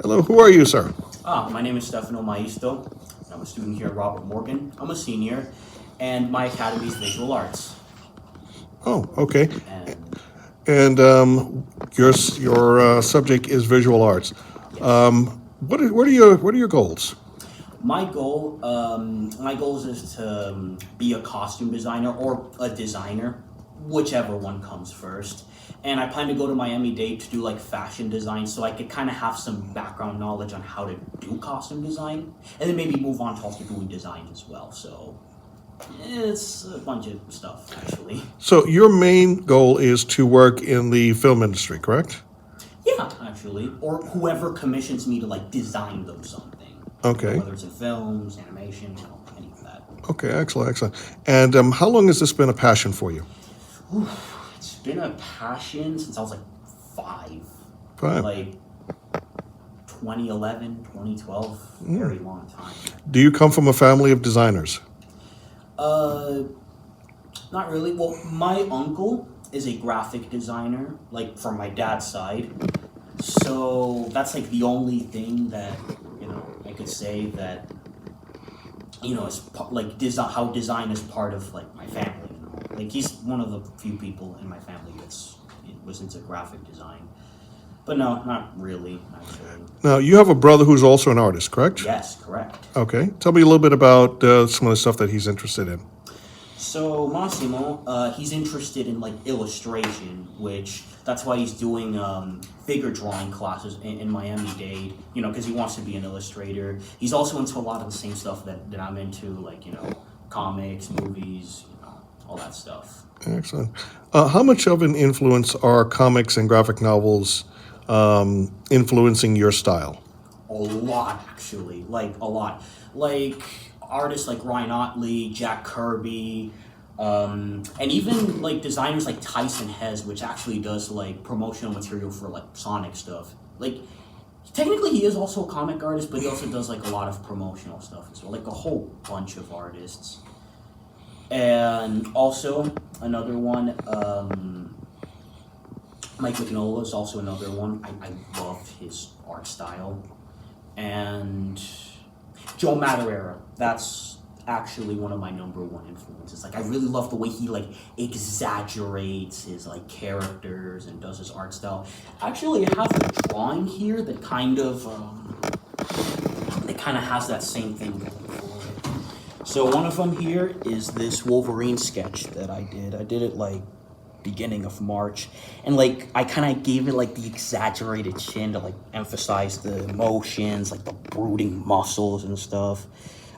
Hello, who are you, sir? My name is Stefano Maisto. I'm a student here at Robert Morgan. I'm a senior, and my academy is visual arts. Oh, okay. And And your subject is visual arts. yes, What are your goals? my goals is to be a costume designer or a designer, whichever one comes first. And I plan to go to Miami Dade to do like fashion design, so I could kind of have some background knowledge on how to do costume design, and then maybe move on to also doing design as well. So it's a bunch of stuff actually. So your main goal is to work in the film industry, correct? Yeah, actually, or whoever commissions me to like design them something, Okay. whether it's in films, animation, any of that. Okay, excellent, excellent. And how long has this been a passion for you? It's been a passion since I was like 5, Fine. like 2011, 2012, very long time. Do you come from a family of designers? Uh, Not really. Well, my uncle is a graphic designer, like from my dad's side. So that's like the only thing that I could say that is like design. How design is part of like my family. Like he's one of the few people in my family was into graphic design. But no, not really actually. Now, you have a brother who's also an artist, correct? Yes, correct. Okay. Tell me a little bit about some of the stuff that he's interested in. So Massimo, he's interested in like illustration, which that's why he's doing figure drawing classes in Miami Dade. Because he wants to be an illustrator. He's also into a lot of the same stuff that I'm into, like comics, movies, all that stuff. Excellent. How much of an influence are comics and graphic novels influencing your style? A lot, actually, like a lot. Like artists like Ryan Otley, Jack Kirby, and even like designers like Tyson Hess, which actually does like promotional material for like Sonic stuff. Like technically he is also a comic artist, but he also does like a lot of promotional stuff as well, like a whole bunch of artists. And also another one, Mike Mignola is also another one. I love his art style. And Joe Madureira, that's actually one of my number one influences. Like I really love the way he like exaggerates his like characters and does his art style. Actually, I have a drawing here that kind of has that same thing going for it. So one of them here is this Wolverine sketch that I did. I did it like beginning of March, and like I kind of gave it like the exaggerated chin to like emphasize the emotions, like the brooding muscles and stuff.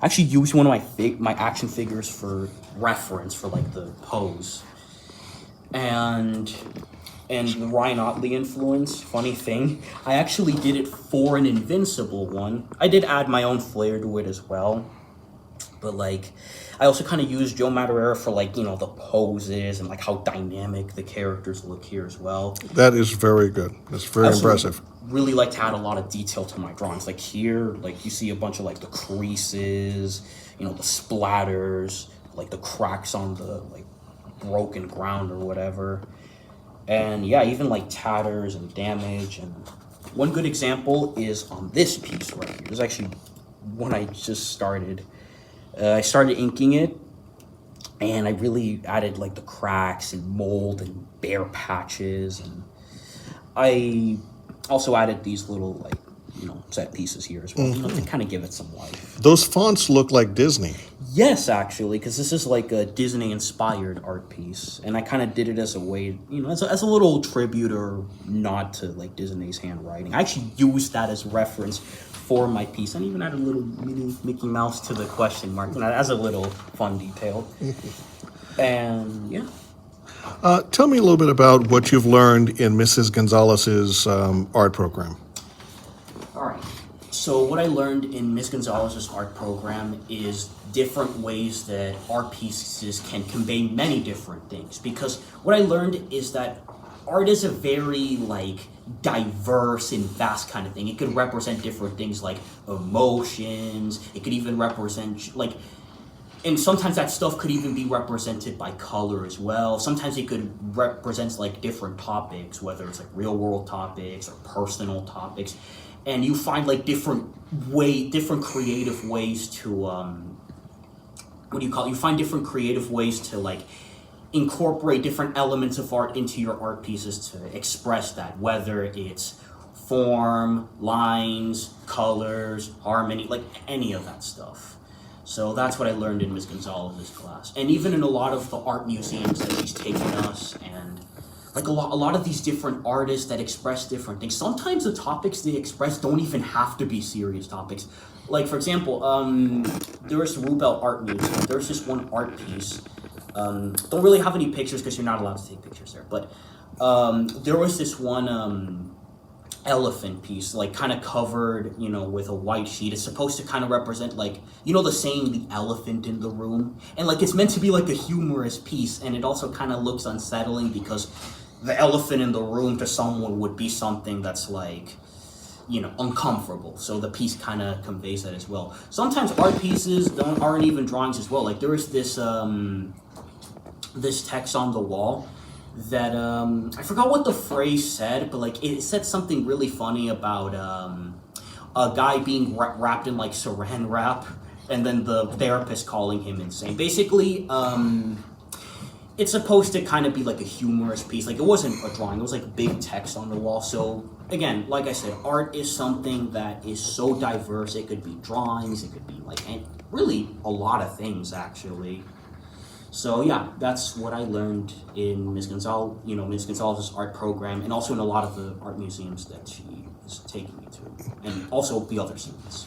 I actually used one of my action figures for reference for like the pose, and the Ryan Otley influence. Funny thing, I actually did it for an Invincible one. I did add my own flair to it as well. But like, I also kind of used Joe Madureira for like the poses and like how dynamic the characters look here as well. That is very good. That's very impressive. Really like to add a lot of detail to my drawings. Like here, like you see a bunch of like the creases, the splatters, like the cracks on the like broken ground or whatever. And yeah, even like tatters and damage. And one good example is on this piece right here. This is actually one I just started. I started inking it, and I really added like the cracks and mold and bare patches, and I also added these little like set pieces here as well, to kind of give it some life. Those fonts look like Disney. Yes, actually, because this is like a Disney-inspired art piece, and I kind of did it as a way, as a little tribute or nod to like Disney's handwriting. I actually used that as reference for my piece, and even added a little mini Mickey Mouse to the question mark, as a little fun detail. And yeah. Tell me a little bit about what you've learned in Mrs. Gonzalez's art program. All right. So what I learned in Miss Gonzalez's art program is different ways that art pieces can convey many different things. Because what I learned is that art is a very like diverse and vast kind of thing. It could represent different things like emotions. It could even represent like, and sometimes that stuff could even be represented by color as well. Sometimes it could represent like different topics, whether it's like real world topics or personal topics. and you find like different creative ways to what do you call it? You find different creative ways to like incorporate different elements of art into your art pieces to express that, whether it's form, lines, colors, harmony, like any of that stuff. So that's what I learned in Ms. Gonzalez's class. And even in a lot of the art museums that she's taken us, and like a lot of these different artists that express different things. Sometimes the topics they express don't even have to be serious topics. Like, for example, there was the Rubel Art Museum. There was this one art piece. Don't really have any pictures because you're not allowed to take pictures there. But there was this one elephant piece, like kind of covered, with a white sheet. It's supposed to kind of represent, like, the saying, the elephant in the room. And like, it's meant to be like a humorous piece. And it also kind of looks unsettling because the elephant in the room to someone would be something that's like, uncomfortable. So the piece kind of conveys that as well. Sometimes art pieces aren't even drawings as well. Like there was this this text on the wall that I forgot what the phrase said, but like it said something really funny about a guy being wrapped in like saran wrap, and then the therapist calling him insane. Basically, it's supposed to kind of be like a humorous piece. Like it wasn't a drawing; it was like big text on the wall. So again, like I said, art is something that is so diverse. It could be drawings, it could be like really a lot of things actually. So yeah, that's what I learned in Ms. Gonzalez's art program, and also in a lot of the art museums that she is taking me to, and also the other students.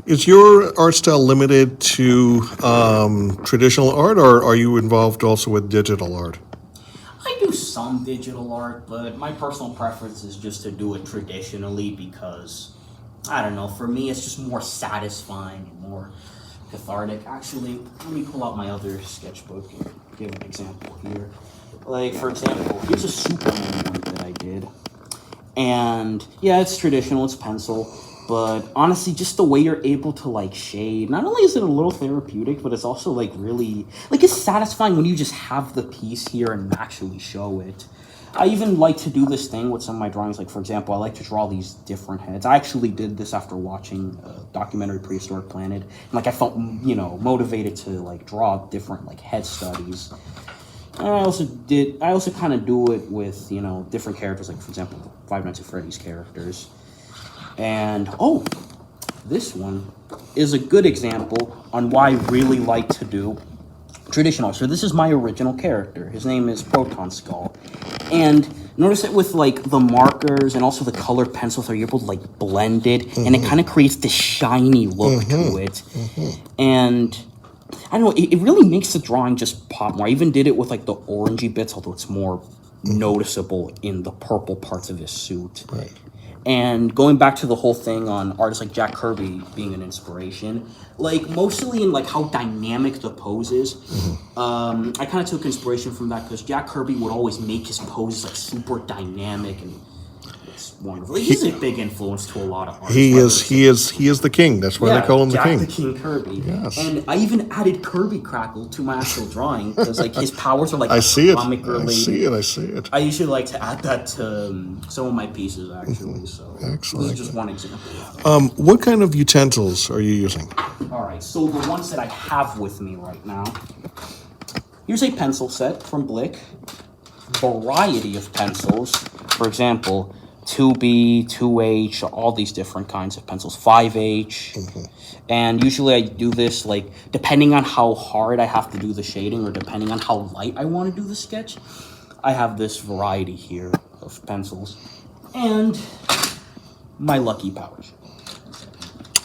Is your art style limited to traditional art, or are you involved also with digital art? I do some digital art, but my personal preference is just to do it traditionally because, I don't know, for me it's just more satisfying and more cathartic. Actually, let me pull out my other sketchbook and give an example here. Like, for example, here's a Superman one that I did. And yeah, it's traditional, it's pencil, but honestly, just the way you're able to like shade, not only is it a little therapeutic, but it's also like really, like it's satisfying when you just have the piece here and actually show it. I even like to do this thing with some of my drawings. Like, for example, I like to draw these different heads. I actually did this after watching a documentary, Prehistoric Planet. And, like, I felt, motivated to, like, draw different, like, head studies. And I also kind of do it with, different characters. Like, for example, Five Nights at Freddy's characters. And, this one is a good example on why I really like to do traditional. So this is my original character. His name is Proton Skull. And notice that with like the markers and also the colored pencils are able to like blend it, and it kind of creates this shiny look to it. And I don't know, it really makes the drawing just pop more. I even did it with like the orangey bits, although it's more noticeable in the purple parts of his suit. Right. And going back to the whole thing on artists like Jack Kirby being an inspiration, like mostly in like how dynamic the pose is, I kind of took inspiration from that because Jack Kirby would always make his poses like super dynamic, and it's wonderful. He's a big influence to a lot of artists. He is the king. That's why they call him Jack the the King Kirby. Yes. And I even added Kirby Crackle to my actual drawing because like his powers are like I see it. comic related. I see it. I usually like to add that to some of my pieces actually. So Excellent. this is just one example. What kind of utensils are you using? All right, so the ones that I have with me right now. Here's a pencil set from Blick. Variety of pencils. For example, 2B, 2H, all these different kinds of pencils. 5H. And usually I do this, like, depending on how hard I have to do the shading or depending on how light I want to do the sketch, I have this variety here of pencils. And my lucky pouch.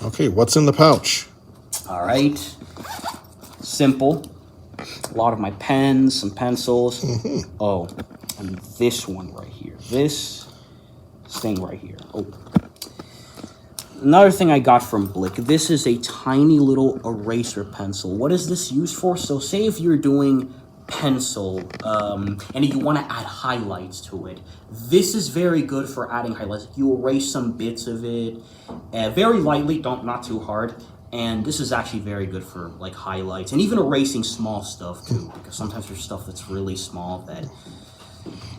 Okay, what's in the pouch? All right. Simple. A lot of my pens, some pencils. Oh, and this one right here. This thing right here. Oh. Another thing I got from Blick. This is a tiny little eraser pencil. What is this used for? So say if you're doing pencil and you want to add highlights to it, this is very good for adding highlights. You erase some bits of it very lightly, not too hard. And this is actually very good for like highlights and even erasing small stuff too, because sometimes there's stuff that's really small that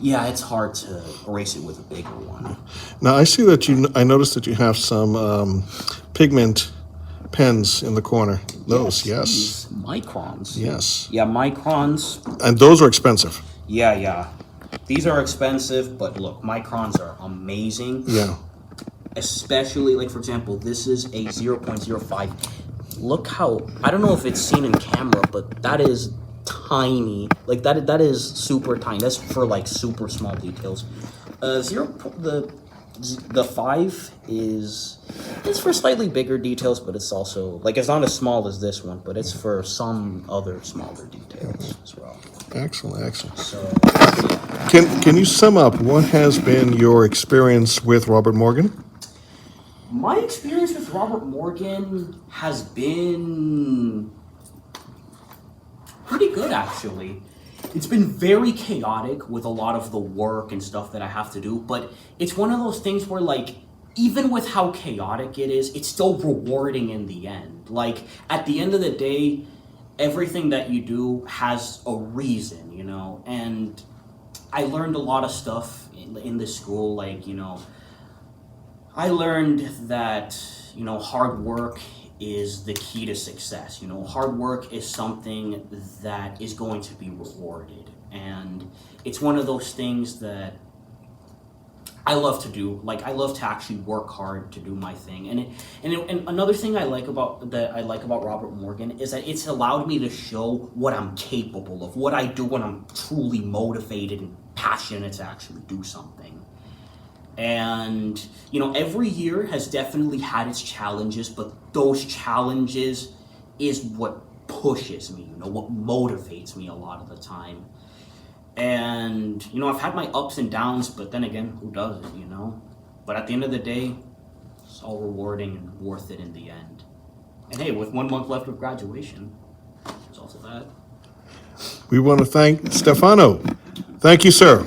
Yeah, it's hard to erase it with a bigger one. Now I see that I noticed that you have some pigment pens in the corner. Those, yes, These microns. yes, Yeah, microns. and those are expensive. Yeah, yeah. These are expensive, but look, microns are amazing. Yeah, Especially, like, for example, this is a 0.05. Look how, I don't know if it's seen in camera, but that is tiny. Like, that is super tiny. That's for, like, super small details. The 5 is, it's for slightly bigger details, but it's also, like, it's not as small as this one, but it's for some other smaller details as well. excellent, excellent. So, Can you sum up what has been your experience with Robert Morgan? my experience with Robert Morgan has been pretty good, actually. It's been very chaotic with a lot of the work and stuff that I have to do, but it's one of those things where, like, even with how chaotic it is, it's still rewarding in the end. Like, at the end of the day, everything that you do has a reason, you know? And I learned a lot of stuff in this school, like, you know, I learned that, you know, hard work is the key to success. You know, hard work is something that is going to be rewarded. And it's one of those things that I love to do. Like, I love to actually work hard to do my thing. And another thing I like about Robert Morgan is that it's allowed me to show what I'm capable of, what I do when I'm truly motivated and passionate to actually do something. And, you know, every year has definitely had its challenges, but those challenges is what pushes me, you know, what motivates me a lot of the time. And, you know, I've had my ups and downs, but then again, who doesn't, you know? But at the end of the day, it's all rewarding and worth it in the end. And hey, with 1 month left of graduation, there's also that. We want to thank Stefano. Thank you, sir.